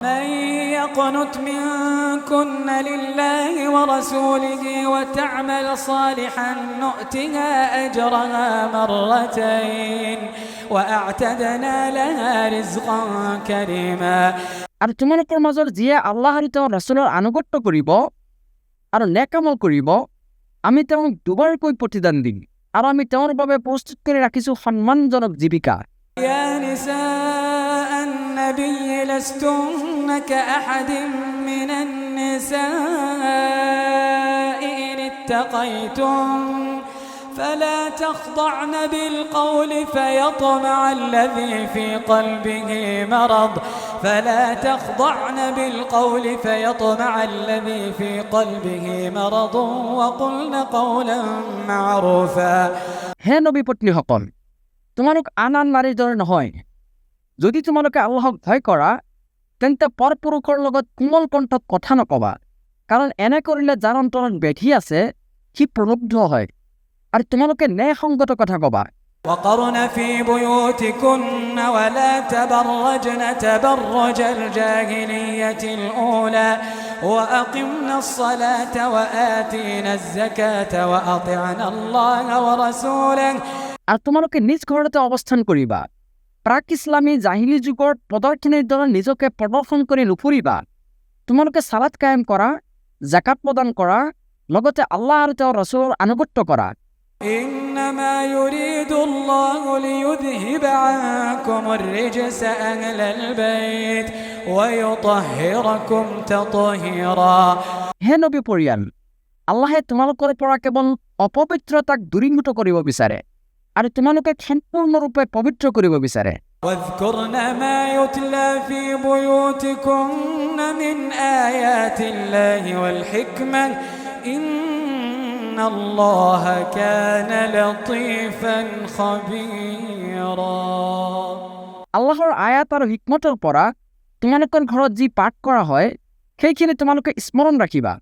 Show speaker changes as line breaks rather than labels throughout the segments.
من يقنت منكن لله ورسوله وتعمل صالحا نؤتها أجرها مرتين وأعتدنا لها رزقا كريما
আৰু তোমালোকৰ মাজৰ যিয়ে আল্লাহ আৰু তেওঁৰ ৰাসূলৰ আনুগত্য কৰিব আৰু নেক আমল কৰিব আমি তেওঁক দুবাৰকৈ প্ৰতিদান দিম আৰু আমি তেওঁৰ বাবে প্ৰস্তুত কৰি ৰাখিছোঁ সন্মানজনক জীৱিকা
يا نساء النبي لستن كأحد من النساء إن اتقيتم فلا تخضعن بالقول فيطمع الذي في قلبه مرض وقلن قولا معروفا
হে নবী পত্নীসকল তোমালোক আন নাৰীৰ দৰে নহয় যদি তোমালোকে আল্লাহক ভয় কৰা তেন্তে পৰপুৰুষৰ লগত কোমল কণ্ঠত কথা নকবা কাৰণ এনে কৰিলে যাৰ অন্তৰত ব্যাধি আছে সি প্ৰলুব্ধ হয় আৰু তোমালোকে ন্যায়সংগত কথা কবা
وقرن في بيوتكن ولا تبرجن تبرج الجاهلية الأولى وأقمنا الصلاة وآتينا الزكاة وأطعنا الله ورسوله
আৰু তোমালোকে নিজ ঘৰতে অৱস্থান কৰিবা প্ৰাক ইছলামী জাহিলী যুগৰ পদাৰ্থখিনিৰ দ্বাৰা নিজকে প্ৰদৰ্শন কৰি নুফুৰিবা তোমালোকে সালাত কায়েম কৰা জাকাত প্ৰদান কৰা লগতে আল্লাহ আৰু তেওঁৰ ৰাসূলৰ আনুগত্য কৰা
إنما يريد الله ليذهب عنكم الرجس أهل البيت ويطهركم تطهيرا
হে নবী পৰিয়াল আল্লাহে তোমালোকৰ পৰা কেৱল অপবিত্ৰতাক দূৰীভূত কৰিব বিচাৰে আৰু তোমালোকে সম্পূৰ্ণৰূপে পবিত্ৰ কৰিব বিচাৰে
واذكرن ما يتلى في بيوتكن من آيات الله والحكمة إن الله كان لطيفا خبيرا
আল্লাহৰ আয়াত আৰু হিকমতৰ পৰা তোমালোকৰ ঘৰত যি পাঠ কৰা হয় সেইখিনি তোমালোকে স্মৰণ ৰাখিবা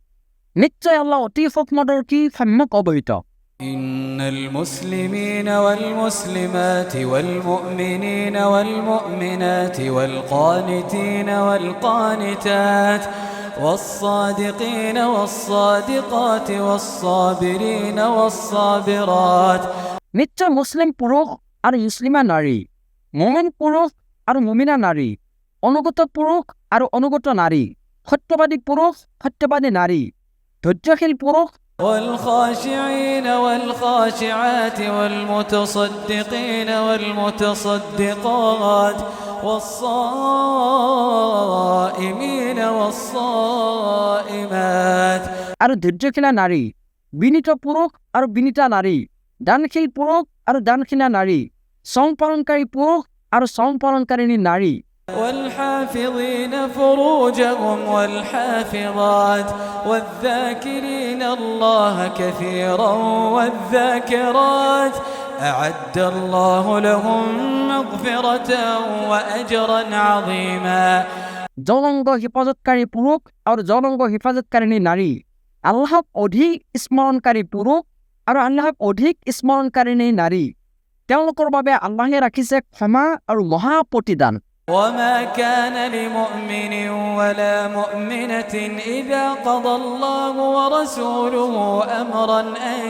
নিশ্চয় আল্লাহ অতি সূক্ষ্মদৰ্শী সম্যক অৱহিত
إن المسلمين والمسلمات والمؤمنين والمؤمنات والقانتين والقانتات والصادقين والصادقات والصابرين والصابرات
নিশ্চয় মুছলিম পুৰুষ আৰু মুছলিমা নাৰী মুমিন পুৰুষ আৰু মুমিনা নাৰী অনুগত পুৰুষ আৰু অনুগত নাৰী সত্যবাদী পুৰুষ সত্যবাদী নাৰী ধৈৰ্যশীল পুৰুষ
والخاشعين والخاشعات والمتصدقين والمتصدقات والصائمين والصائمات
আৰু ধৈৰ্যশীলা নাৰী বিনীত পুৰুষ আৰু বিনীতা নাৰী দানশীল পুৰুষ আৰু দানশীলা নাৰী সং পালনকাৰী পুৰুষ আৰু সং পালনকাৰিণী নাৰী
والحافظين فروجهم والحافظات والذاكرين الله كثيرا والذاكرات أعد الله لهم مغفرة وأجرا عظيما
জনংগ হিফাজতকাৰী পুৰুষ আৰু জনংগ হিফাজতকাৰিণী নাৰী আল্লাহক অধিক স্মৰণকাৰী পুৰুষ আৰু আল্লাহক অধিক স্মৰণকাৰিণী নাৰী তেওঁলোকৰ বাবে আল্লাহে ৰাখিছে ক্ষমা আৰু মহা প্ৰতিদান
وما كان لمؤمن ولا مؤمنة إذا قضى الله ورسوله أمرا أن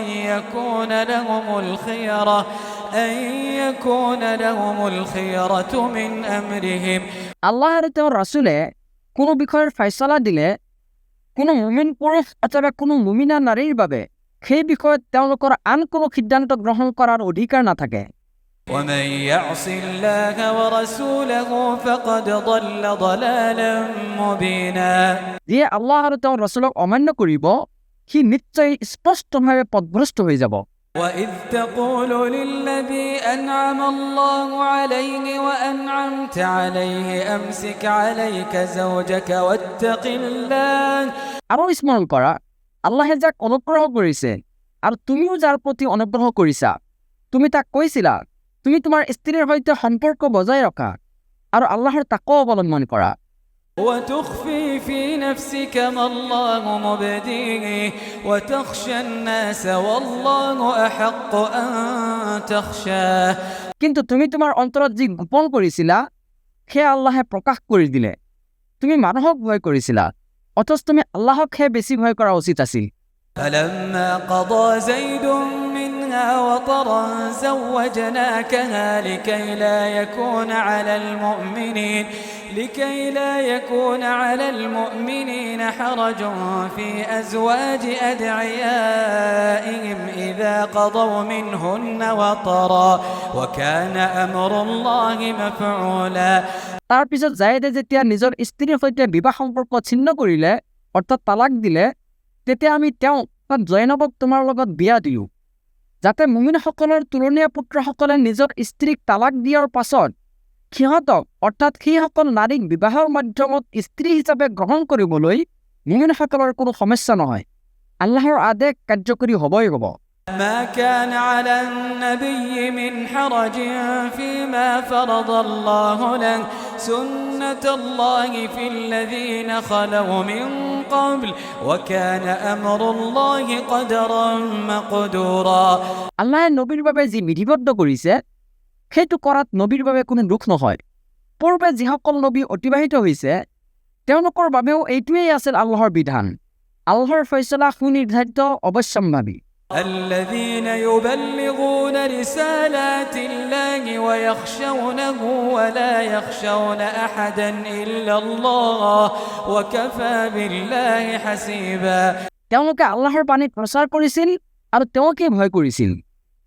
يكون لهم الخيرة من أمرهم
আল্লাহ আৰু তেওঁৰ ৰাসূলে কোনো বিষয়ৰ ফয়ছলা দিলে কোনো মুমিন পুৰুষ অথবা কোনো মুমিনা নাৰীৰ বাবে সেই বিষয়ত তেওঁলোকৰ আন কোনো সিদ্ধান্ত গ্ৰহণ কৰাৰ অধিকাৰ নাথাকে
ومن يعص الله ورسوله فقد ضل ضلالا مبينا
যিয়ে আল্লাহ আৰু তেওঁৰ ৰাসূলক অমান্য কৰিব সি নিশ্চয় স্পষ্টভাৱে পথভ্ৰষ্ট হৈ যাব
وإذ تقول للذي أنعم الله عليه وأنعمت عليه أمسك عليك زوجك واتق الله
আৰু স্মৰণ কৰা আল্লাহে যাক অনুগ্ৰহ কৰিছে আৰু তুমিও যাৰ প্ৰতি অনুগ্ৰহ কৰিছা তুমি তাক কৈছিলা তুমি তোমাৰ স্ত্ৰীৰ সৈতে সম্পৰ্ক বজাই ৰখা আৰু আল্লাহৰ তাকৱা অৱলম্বন কৰা
وتخفي في نفسك ما الله مبديه وتخشى الناس والله أحق أن تخشاه
কিন্তু তুমি তোমাৰ অন্তৰত যি গোপন কৰিছিলা সেয়া আল্লাহে প্ৰকাশ কৰি দিলে তুমি মানুহক ভয় কৰিছিলা অথচ তুমি আল্লাহকহে বেছি ভয় কৰা উচিত আছিল
فلما قضى زيد منها وطرا زوجناكها لكي لا يكون على المؤمنين حرج في أزواج أدعيائهم إذا قضوا منهن وطرا وكان أمر الله مفعولا
তাৰ পিছত জায়েদে যেতিয়া নিজৰ স্ত্ৰীৰ সৈতে বিবাহ সম্পৰ্ক ছিন্ন কৰিলে অৰ্থাৎ তালাক দিলে তেতিয়া আমি তেওঁ জয়নবক তোমাৰ লগত বিয়া দিলোঁ যাতে মুমিনসকলৰ তুলনীয়া পুত্ৰসকলে নিজৰ স্ত্ৰীক তালাক দিয়াৰ পাছত সিহঁতক অৰ্থাৎ সেইসকল নাৰীক বিবাহৰ মাধ্যমত স্ত্ৰী হিচাপে গ্ৰহণ কৰিবলৈ মুমিনসকলৰ কোনো সমস্যা নহয় আল্লাহৰ আদেশ কাৰ্যকৰী হ'বই হ'ব
ما كان على النبي من حرج فيما فرض الله له سنة الله في الذين خلوا من قبل وكان أمر الله قدرا مقدورا
আল্লাহে নবীৰ বাবে যি বিধিবদ্ধ কৰিছে সেইটো কৰাত নবীৰ বাবে কোনো দুখ নহয় পূৰ্বে যিসকল নবী অতিবাহিত হৈছে তেওঁলোকৰ বাবেও এইটোৱেই আছিল আল্লাহৰ বিধান আল্লাহৰ ফয়ছলা সুনিৰ্ধাৰিত অৱশ্যম্ভাৱী
الذين يبلغون رسالات الله ويخشونه ولا يخشون أحدا إلا الله وكفى بالله حسيبا
তেওঁলোকে আল্লাহৰ বাণী প্ৰচাৰ কৰিছিল আৰু তেওঁকে ভয় কৰিছিল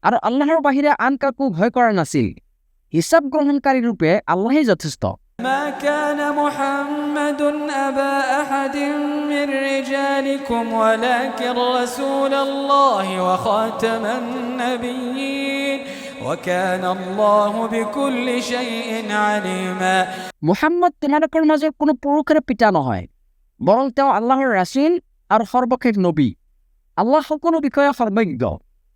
আৰু আল্লাহৰ বাহিৰে আন কাকো ভয় কৰা নাছিল হিচাপ গ্ৰহণকাৰী ৰূপে আল্লাহেই যথেষ্ট
ما كان محمد أبا أحد من رجالكم ولكن رسول الله وخاتم النبيين وكان الله بكل شيء عليما
মুহাম্মদ তোমালোকৰ মাজৰ কোনো পুৰুষৰ পিতা নহয় বৰং তেওঁ আল্লাহৰ ৰাসূল আৰু সৰ্বশেষ নবী আল্লাহ সকলো বিষয়ে সৰ্বজ্ঞ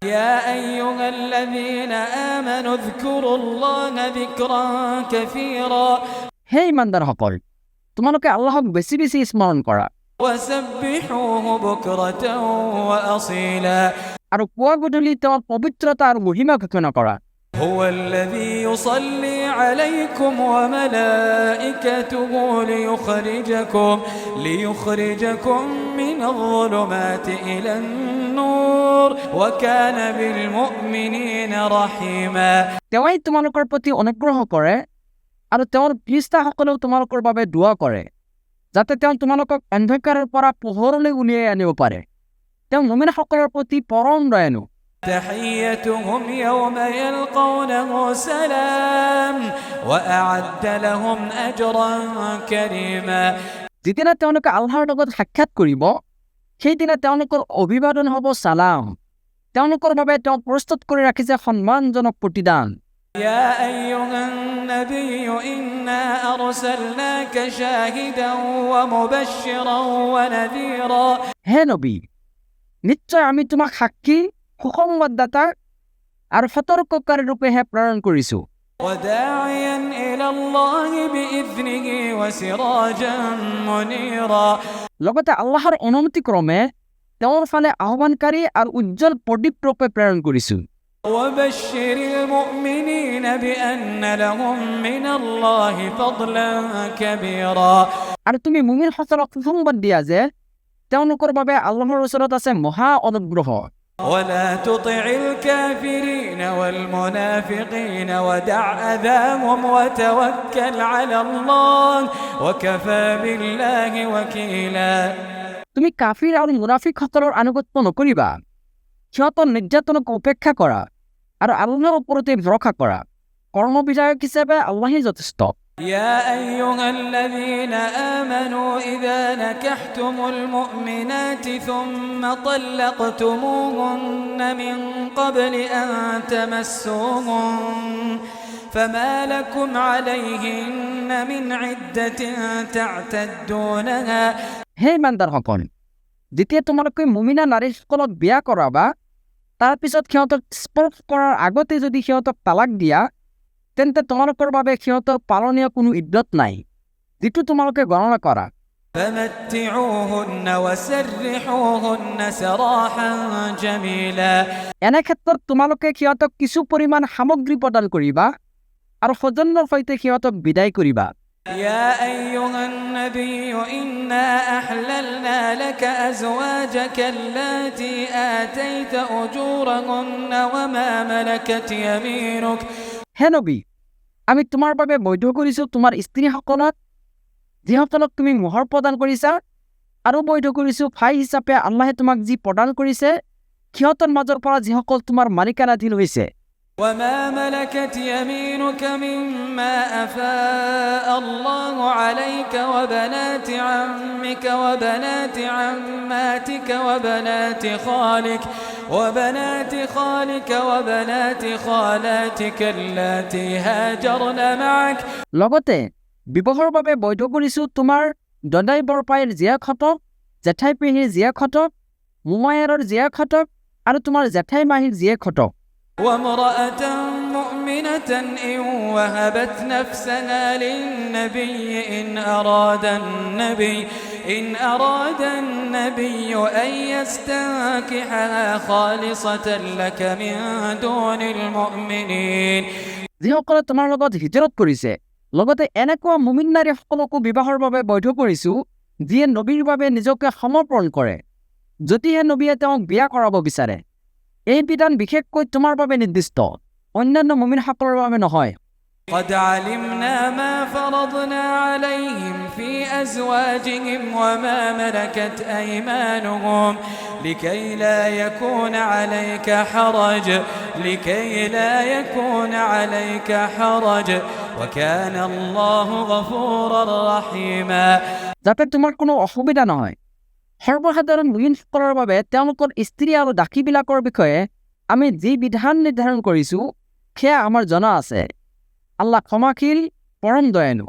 يا أيها الذين آمنوا اذكروا الله ذكرا كثيرا
হে ইমানদাৰসকল তোমালোকে আল্লাহক বেছি বেছি স্মৰণ কৰা
وسبحوه بكرة وأصيلا
আৰু পুৱা গধূলি তেওঁৰ পবিত্ৰতা আৰু মহিমা ঘোষণা কৰা
هو الذي يصلي عليكم وملائكته ليخرجكم من الظلمات إلى النور وكان بالمؤمنين رحيما
তেওঁই তোমালোকৰ প্ৰতি অনুগ্ৰহ কৰে আৰু তেওঁৰ ফেৰেশতাসকলেও তোমালোকৰ বাবে দোৱা কৰে যাতে তেওঁ তোমালোকক অন্ধকাৰৰ পৰা পোহৰলৈ উলিয়াই আনিব পাৰে তেওঁ মুমিনসকলৰ প্ৰতি পৰম দয়ালু
تحيتهم يوم يلقونه سلام وأعد لهم أجرا كريما
যিদিনা তেওঁলোকে আল্লাহৰ লগত সাক্ষাৎ কৰিব সেইদিনা তেওঁলোকৰ অভিবাদন হ'ব সালাম তেওঁলোকৰ বাবে তেওঁ প্ৰস্তুত কৰি ৰাখিছে সন্মানজনক প্ৰতিদান
يا أيها النبي إنا أرسلناك شاهدا ومبشرا ونذيرا
হে নবী নিশ্চয় আমি তোমাক সাক্ষী সুসংবাদদাতা আৰু সতৰ্ককাৰী ৰূপেহে প্ৰেৰণ কৰিছো
وداعيا إلى الله بإذنه وسراجا منيرا
লগতে আল্লাহৰ অনুমতিক্ৰমে তেওঁৰ ফালে আহ্বানকাৰী আৰু উজ্জ্বল প্ৰদীপ ৰূপে প্ৰেৰণ কৰিছো
وبشر المؤمنين بأن لهم من الله فضلا كبيرا
আৰু তুমি মুমিনসকলক সুসংবাদ দিয়া যে তেওঁলোকৰ বাবে আল্লাহৰ ওচৰত আছে মহা অনুগ্ৰহ
ولا تطع الكافرين والمنافقين ودع أذاهم وتوكل على الله وكفى بالله وكيلا
তুমি কাফিৰ আৰু মুনাফিকসকলৰ আনুগত্য নকৰিবা সিহঁতৰ নিৰ্যাতনক উপেক্ষা কৰা আৰু আল্লাহৰ ওপৰতে ভৰসা কৰা কৰ্মবিধায়ক হিচাপে আল্লাহেই যথেষ্ট
يا أيها الذين آمنوا إذا نكحتم المؤمنات ثم طلقتموهن من قبل أن تمسوهن فما لكم عليهن من عدة تعتدونها
হে ইমানদাৰসকল যেতিয়া তোমালোকে মুমিনা নাৰীসকলক বিয়া কৰাবা তাৰপিছত সিহঁতক স্পৰ্শ কৰাৰ আগতে যদি সিহঁতক তালাক দিয়া তেন্তে তোমালোকৰ বাবে সিহঁতৰ পালনীয় কোনো ইদ্যত নাই যিটো তোমালোকে গণনা কৰা
فمتعوهن وسرحوهن سراحا جميلا
এনে ক্ষেত্ৰত তোমালোকে সিহঁতক কিছু পৰিমাণ সামগ্ৰী প্ৰদান কৰিবা আৰু সৌজন্যৰ সৈতে সিহঁতক বিদায় কৰিবা
يا أيها النبي إنا أحللنا لك أزواجك اللاتي آتيت أجورهن وما ملكت يمينك
হে নবী, আমি তোমাৰ বাবে বৈধ কৰিছোঁ তোমাৰ স্ত্ৰীসকলক যিসকলক তুমি মোহৰ প্ৰদান কৰিছা, আৰু বৈধ কৰিছোঁ ফাই হিচাপে আল্লাহে তোমাক যি প্ৰদান কৰিছে সিহঁতৰ মাজৰ পৰা যিসকল তোমাৰ মালিকানাধীন হৈছে।
وما ملكت يمينك مما أفاء الله عليك وبنات عمك وبنات عماتك وبنات خالك وبنات خالاتك اللاتي هاجرن معك
লগতে বিবাহৰ বাবে বৈধ কৰিছোঁ তোমাৰ দদাই বৰপাইৰ জীয়াকহঁতক, জেঠাই পেহীৰ জীয়াকহঁতক, মোমায়েৰৰ জীয়াকহঁতক আৰু তোমাৰ জেঠাই মাহীৰ জীয়েকহঁতক।
وامرأة مؤمنة إن وهبت نفسها للنبي إن أراد النبي أن يستنكحها خالصة لك من دون المؤمنين
যিসকলে তোমাৰ লগত হিজৰত কৰিছে, লগতে এনেকুৱা মুমিন নাৰীসকলকো বিবাহৰ বাবে বৈধ কৰিছোঁ যিয়ে নবীৰ বাবে নিজকে সমৰ্পণ কৰে, যদিহে নবীয়ে তেওঁক বিয়া কৰাব বিচাৰে। এই বিধান বিশেষকৈ তোমাৰ বাবে নিৰ্দিষ্ট, অন্যান্য মুমিনসকলৰ বাবে নহয়।
قد علمنا ما فرضنا عليهم في أزواجهم وما ملكت أيمانهم لكي لا يكون عليك حرج وكان الله غفورا رحيما
যাতে তোমাৰ কোনো অসুবিধা নহয়। সৰ্বসাধাৰণ মুমিনসকলৰ বাবে তেওঁলোকৰ স্ত্ৰী আৰু দাসীবিলাকৰ বিষয়ে আমি যি বিধান নিৰ্ধাৰণ কৰিছোঁ সেয়া আমাৰ জনা আছে। আল্লাহ ক্ষমাশীল, পৰম দয়ালু।